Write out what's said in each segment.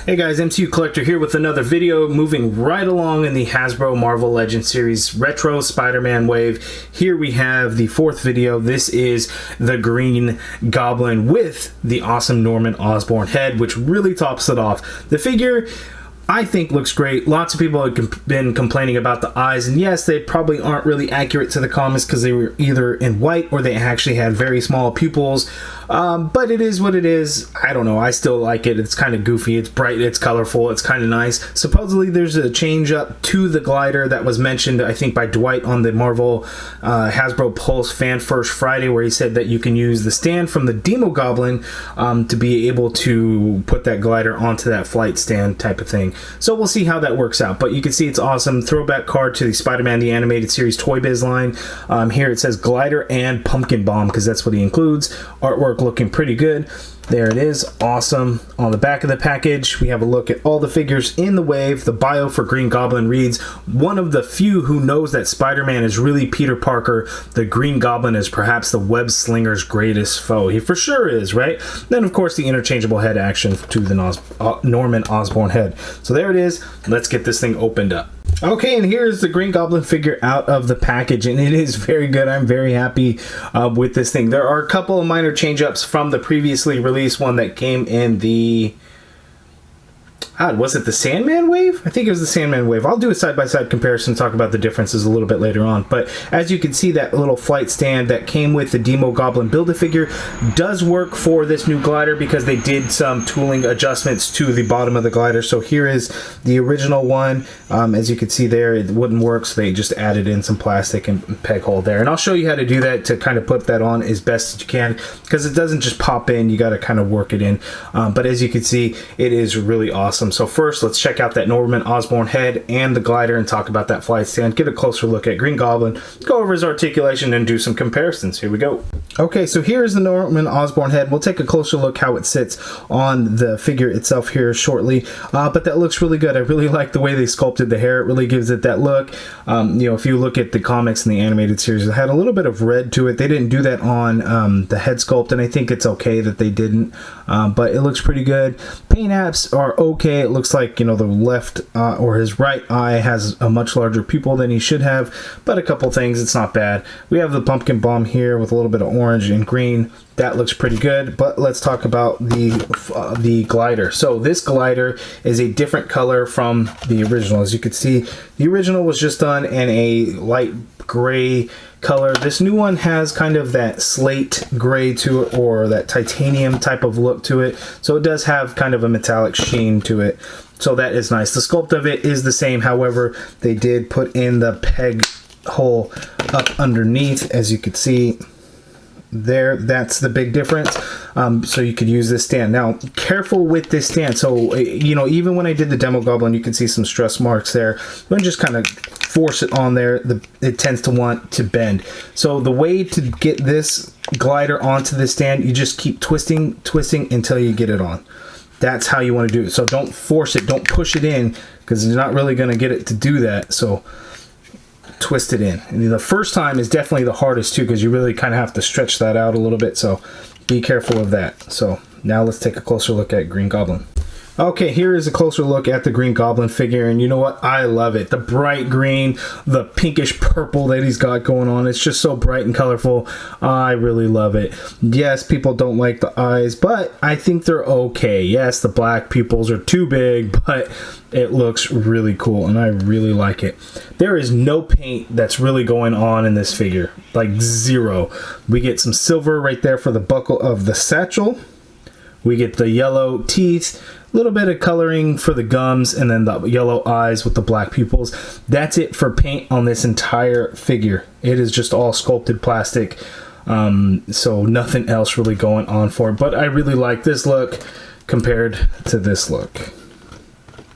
Hey guys, MCU Collector here with another video, moving right along in the Hasbro Marvel Legends series Retro Spider-Man wave. Here we have the fourth video. This is the Green Goblin with the awesome Norman Osborn head, which really tops it off. The figure, I think, looks great. Lots of people have been complaining about the eyes, and yes, they probably aren't really accurate to the comics because they were either in white or they actually had very small pupils. But it is what it is. I don't know. I still like it. It's kind of goofy. It's bright. It's colorful. It's kind of nice. Supposedly, there's a change up to the glider that was mentioned, I think, by Dwight on the Marvel Hasbro Pulse Fan First Friday, where he said that you can use the stand from the Demo Goblin to be able to put that glider onto that flight stand type of thing. So we'll see how that works out. But you can see it's awesome. Throwback card to the Spider-Man the Animated Series Toy Biz line. Here it says glider and pumpkin bomb because that's what he includes. Artwork looking pretty good. There it is. Awesome. On the back of the package, we have a look at all the figures in the wave. The bio for Green Goblin reads, one of the few who knows that Spider-Man is really Peter Parker. The Green Goblin is perhaps the web slinger's greatest foe. He for sure is, right? Then, of course, the interchangeable head action to the Norman Osborn head. So there it is. Let's get this thing opened up. Okay, and here's the Green Goblin figure out of the package, and it is very good. I'm very happy with this thing. There are a couple of minor change-ups from the previously released one that came in the... was it the Sandman wave? I think it was the Sandman wave. I'll do a side-by-side comparison, talk about the differences a little bit later on. But as you can see, that little flight stand that came with the Demo Goblin Build-A-Figure does work for this new glider because they did some tooling adjustments to the bottom of the glider. So here is the original one. As you can see there, it wouldn't work, so they just added in some plastic and peg hole there. And I'll show you how to do that to kind of put that on as best as you can because it doesn't just pop in. You got to kind of work it in. But as you can see, it is really awesome. So first, let's check out that Norman Osborn head and the glider and talk about that flight stand. Get a closer look at Green Goblin, go over his articulation, and do some comparisons. Here we go. Okay, so here's the Norman Osborn head. We'll take a closer look how it sits on the figure itself here shortly. But that looks really good. I really like the way they sculpted the hair. It really gives it that look. You know, if you look at the comics and the animated series, it had a little bit of red to it. They didn't do that on the head sculpt, and I think it's okay that they didn't. But it looks pretty good. Paint apps are okay. It looks like, you know, the left or his right eye has a much larger pupil than he should have, but a couple things, it's not bad. We have the pumpkin bomb here with a little bit of orange and green. That looks pretty good, but let's talk about the glider. So this glider is a different color from the original. As you can see, the original was just done in a light gray color. This new one has kind of that slate gray to it, or that titanium type of look to it. So it does have kind of a metallic sheen to it. So that is nice. The sculpt of it is the same. However, they did put in the peg hole up underneath, as you can see there. That's the big difference. So you could use this stand. Now, careful with this stand. So, you know, even when I did the Demo Goblin, you can see some stress marks there. I'm just kind of force it on there. It tends to want to bend. So the way to get this glider onto the stand, you just keep twisting until you get it on. That's how you want to do it. So don't force it. Don't push it in because you're not really going to get it to do that. So twist it in. And the first time is definitely the hardest too because you really kind of have to stretch that out a little bit. So be careful of that. So now let's take a closer look at Green Goblin. Okay, here is a closer look at the Green Goblin figure, and you know what? I love it. The bright green, the pinkish purple that he's got going on. It's just so bright and colorful. I really love it. Yes, people don't like the eyes, but I think they're okay. Yes, the black pupils are too big, but it looks really cool, and I really like it. There is no paint that's really going on in this figure, like zero. We get some silver right there for the buckle of the satchel. We get the yellow teeth, a little bit of coloring for the gums, and then the yellow eyes with the black pupils. That's it for paint on this entire figure. It is just all sculpted plastic, so nothing else really going on for it. But I really like this look compared to this look.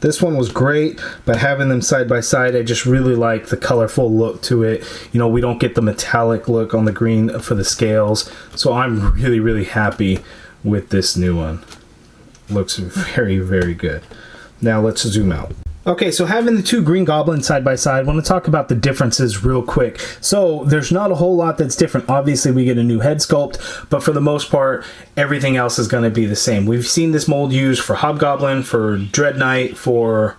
This one was great, but having them side by side, I just really like the colorful look to it. You know, we don't get the metallic look on the green for the scales, so I'm really, really happy with this new one. Looks very, very good. Now let's zoom out. Okay, so having the two Green Goblins side by side, I want to talk about the differences real quick. So there's not a whole lot that's different. Obviously, we get a new head sculpt, but for the most part, everything else is going to be the same. We've seen this mold used for Hobgoblin, for Dread Knight, for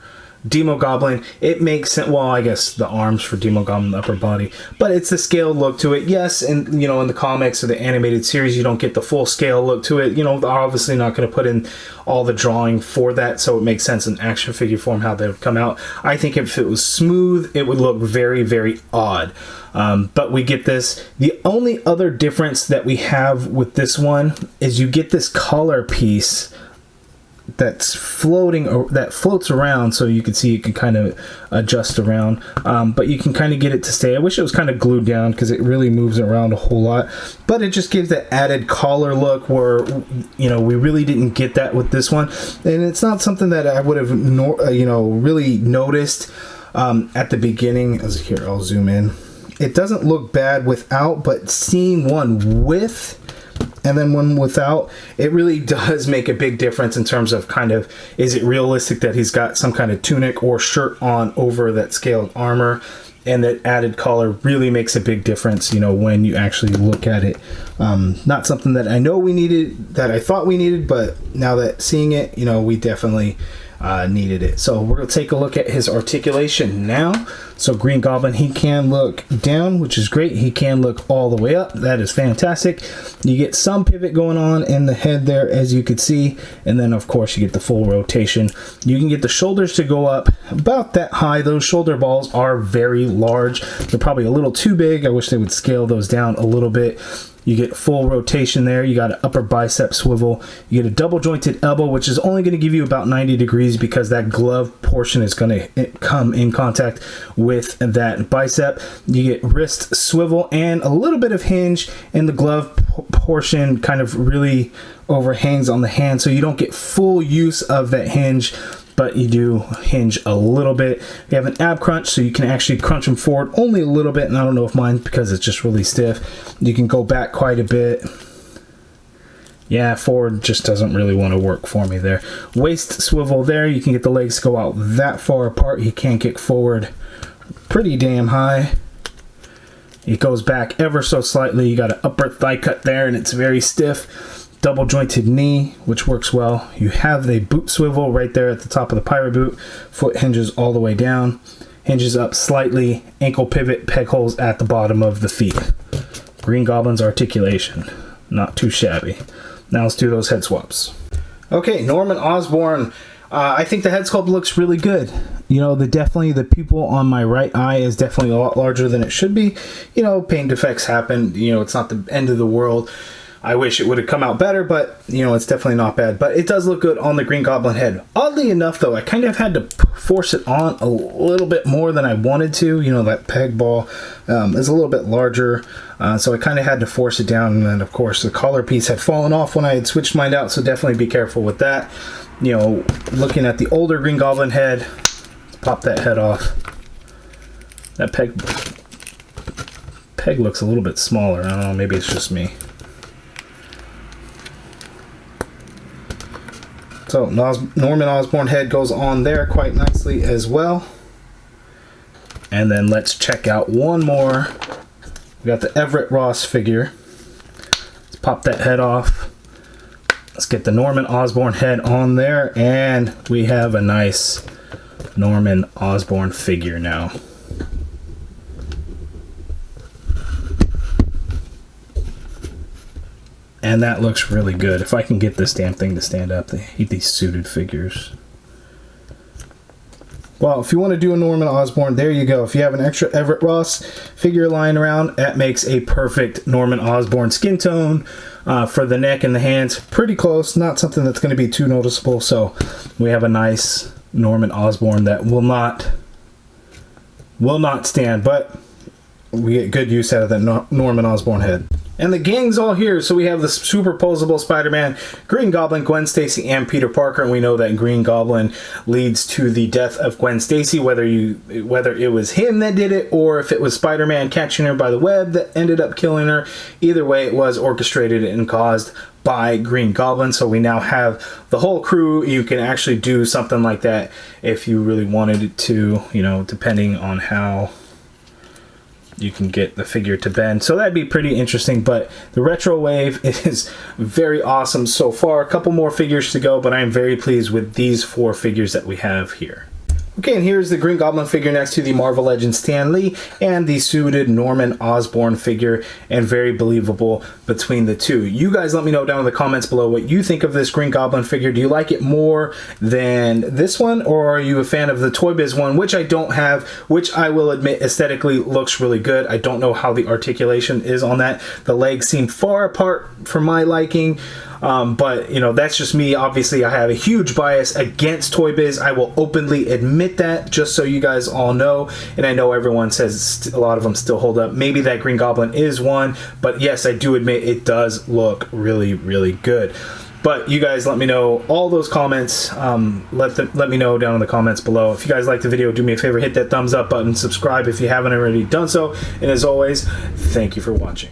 Demo Goblin. It makes sense. Well, I guess the arms for Demo Goblin, the upper body, but it's the scale look to it. Yes, and you know, in the comics or the animated series, you don't get the full scale look to it. You know, they're obviously not going to put in all the drawing for that, so it makes sense in action figure form how they would come out. I think if it was smooth, it would look very, very odd. But we get this. The only other difference that we have with this one is you get this collar piece that's floating, or that floats around, so you can see it can kind of adjust around, but you can kind of get it to stay. I wish it was kind of glued down because it really moves around a whole lot, but it just gives that added collar look where, you know, we really didn't get that with this one, and it's not something that I would have you know, really noticed at the beginning. As here, I'll zoom in. It doesn't look bad without, but seeing one with and then one without, it really does make a big difference in terms of kind of, is it realistic that he's got some kind of tunic or shirt on over that scaled armor, and that added collar really makes a big difference, you know, when you actually look at it. Not something that I know we needed, that I thought we needed, but now that seeing it, you know, we definitely needed it. So we're going to take a look at his articulation now. So Green Goblin, he can look down, which is great. He can look all the way up. That is fantastic. You get some pivot going on in the head there, as you could see, and then of course you get the full rotation. You can get the shoulders to go up about that high. Those shoulder balls are very large. They're probably a little too big. I wish they would scale those down a little bit. You get full rotation there. You got an upper bicep swivel. You get a double jointed elbow, which is only going to give you about 90 degrees because that glove portion is going to come in contact with that bicep. You get wrist swivel and a little bit of hinge, and the glove portion kind of really overhangs on the hand, so you don't get full use of that hinge, but you do hinge a little bit. You have an ab crunch, so you can actually crunch them forward only a little bit, and I don't know if mine, because it's just really stiff. You can go back quite a bit. Yeah, forward just doesn't really want to work for me there. Waist swivel there. You can get the legs to go out that far apart. He can kick forward pretty damn high. It goes back ever so slightly. You got an upper thigh cut there, and it's very stiff. Double jointed knee, which works well. You have the boot swivel right there at the top of the pirate boot. Foot hinges all the way down, hinges up slightly, ankle pivot, peg holes at the bottom of the feet. Green Goblin's articulation, not too shabby. Now let's do those head swaps. Okay, Norman Osborn. I think the head sculpt looks really good. You know, the pupil on my right eye is definitely a lot larger than it should be. You know, paint defects happen. You know, it's not the end of the world. I wish it would have come out better, but, you know, it's definitely not bad. But it does look good on the Green Goblin head. Oddly enough, though, I kind of had to force it on a little bit more than I wanted to. You know, that peg ball is a little bit larger, so I kind of had to force it down. And then, of course, the collar piece had fallen off when I had switched mine out, so definitely be careful with that. You know, looking at the older Green Goblin head, let's pop that head off. That peg looks a little bit smaller. I don't know, maybe it's just me. So Norman Osborn head goes on there quite nicely as well. And then let's check out one more. We got the Everett Ross figure. Let's pop that head off. Let's get the Norman Osborn head on there, and we have a nice Norman Osborn figure now. And that looks really good. If I can get this damn thing to stand up, they hate these suited figures. Well, if you want to do a Norman Osborn, there you go. If you have an extra Everett Ross figure lying around, that makes a perfect Norman Osborn skin tone for the neck and the hands. Pretty close, not something that's going to be too noticeable. So we have a nice Norman Osborn that will not stand, but we get good use out of that Norman Osborn head. And the gang's all here. So we have the superposable Spider-Man, Green Goblin, Gwen Stacy, and Peter Parker. And we know that Green Goblin leads to the death of Gwen Stacy, whether it was him that did it or if it was Spider-Man catching her by the web that ended up killing her. Either way, it was orchestrated and caused by Green Goblin. So we now have the whole crew. You can actually do something like that if you really wanted it to, you know, depending on how you can get the figure to bend. So that'd be pretty interesting. But the retro wave is very awesome so far. A couple more figures to go, but I'm very pleased with these 4 figures that we have here. Okay, and here's the Green Goblin figure next to the Marvel Legends Stan Lee and the suited Norman Osborn figure, and very believable between the two. You guys let me know down in the comments below what you think of this Green Goblin figure. Do you like it more than this one, or are you a fan of the Toy Biz one, which I don't have, which I will admit aesthetically looks really good. I don't know how the articulation is on that. The legs seem far apart for my liking. But you know, that's just me. Obviously I have a huge bias against Toy Biz. I will openly admit that, just so you guys all know. And I know everyone says a lot of them still hold up. Maybe that Green Goblin is one, but yes, I do admit it does look really, really good. But you guys let me know all those comments. Let me know down in the comments below. If you guys like the video, do me a favor, hit that thumbs up button, subscribe if you haven't already done so. And as always, thank you for watching.